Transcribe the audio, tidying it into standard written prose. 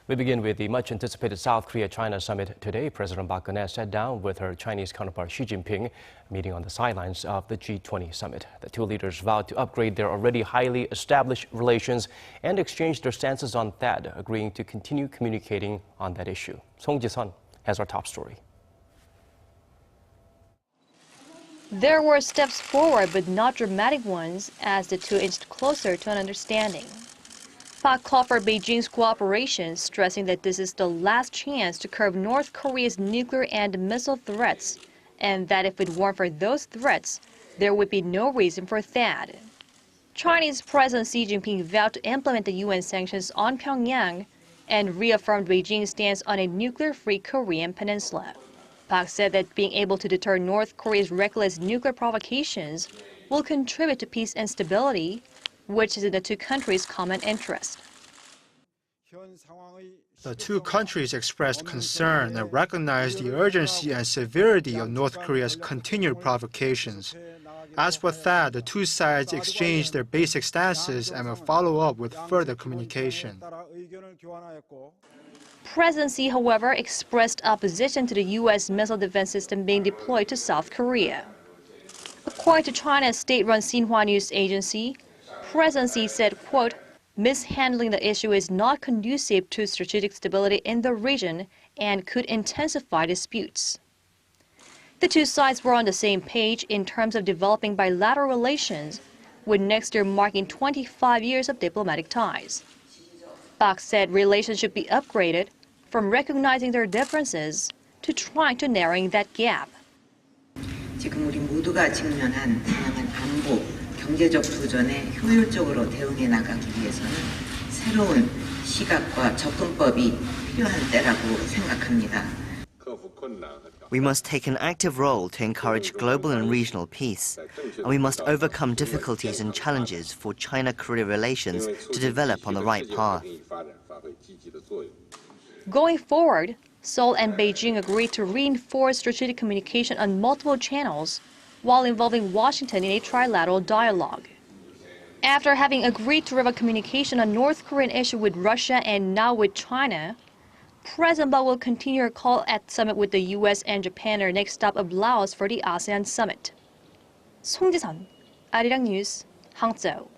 We begin with the much-anticipated South Korea-China summit today. President Park Geun-hye sat down with her Chinese counterpart Xi Jinping, meeting on the sidelines of the G20 summit. The two leaders vowed to upgrade their already highly established relations and exchange their stances on THAAD, agreeing to continue communicating on that issue. Song Ji-sun has our top story. There were steps forward, but not dramatic ones, as the two inched closer to an understanding. Park called for Beijing's cooperation, stressing that this is the last chance to curb North Korea's nuclear and missile threats, and that if it weren't for those threats, there would be no reason for THAAD. Chinese President Xi Jinping vowed to implement the UN sanctions on Pyongyang and reaffirmed Beijing's stance on a nuclear-free Korean peninsula. Park said that being able to deter North Korea's reckless nuclear provocations will contribute to peace and stability, which is in the two countries' common interest. The two countries expressed concern and recognized the urgency and severity of North Korea's continued provocations. As for THAAD, the two sides exchanged their basic stances and will follow up with further communication. President Xi, however, expressed opposition to the U.S. missile defense system being deployed to South Korea. According to China's state-run Xinhua news agency, President Xi said, quote, "Mishandling the issue is not conducive to strategic stability in the region and could intensify disputes." The two sides were on the same page in terms of developing bilateral relations, with next year marking 25 years of diplomatic ties. Park said relations should be upgraded from recognizing their differences to trying to narrowing that gap. 지금 우리 모두가 직면한 다양한 안보, 경제적 도전에 효율적으로 대응해 나가기 위해서는 새로운 시각과 접근법이 필요한 때라고 생각합니다. We must take an active role to encourage global and regional peace, and we must overcome difficulties and challenges for China-Korea relations to develop on the right path. Going forward, Seoul and Beijing agreed to reinforce strategic communication on multiple channels while involving Washington in a trilateral dialogue. After having agreed to revive communication on North Korean issue with Russia and now with China, President Park will continue her call at summit with the U.S. and Japan, her next stop of Laos for the ASEAN summit. Song Ji-sun, Arirang News, Hangzhou.